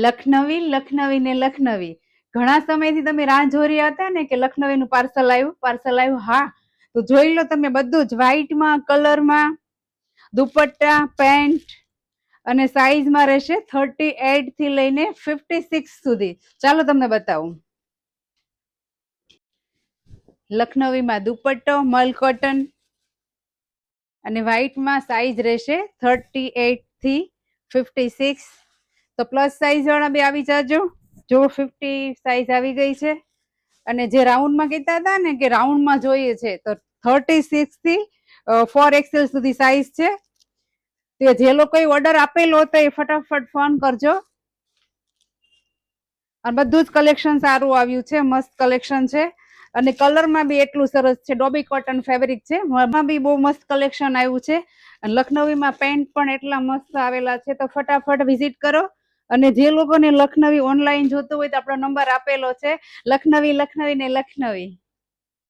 લખનવી, લખનવી ને લખનવી. ઘણા સમયથી તમે રાહ જોઈ રહ્યા હતા ને કે લખનવીનું પાર્સલ આવ્યું. હા, તો જોઈ લો તમે બધું જ વ્હાઈટમાં, કલરમાં, દુપટ્ટા, પેન્ટ અને સાઈઝમાં રહેશે 38 થી લઈને 56 સુધી. ચાલો તમને બતાવું. લખનવીમાં દુપટ્ટો મલ કોટન અને વ્હાઈટમાં સાઈઝ રહેશે 38 થી 56. તો પ્લસ સાઈઝ વાળા બે આવી જાજો. જો 50 સાઈઝ આવી ગઈ છે. અને જે રાઉન્ડમાં કહેતા હતા ને કે રાઉન્ડમાં જોઈએ છે, તો 36 થી 4XL સુધી સાઈઝ છે. તે જે લોકોએ ઓર્ડર આપેલો હતો એ ફટાફટ ફોન કરજો. અને બધું જ કલેક્શન સારું આવ્યું છે, મસ્ત કલેક્શન છે. અને કલરમાં બી એટલું સરસ છે. ડોબી કોટન ફેબ્રિક છે, એમાં બી બહુ મસ્ત કલેક્શન આવ્યું છે. અને લખનવીમાં પેન્ટ પણ એટલા મસ્ત આવેલા છે. તો ફટાફટ વિઝિટ કરો. અને જે લોકોને લખનવી ઓનલાઈન જોતું હોય તો આપણો નંબર આપેલો છે. લખનવી, લખનવી ને લખનવી.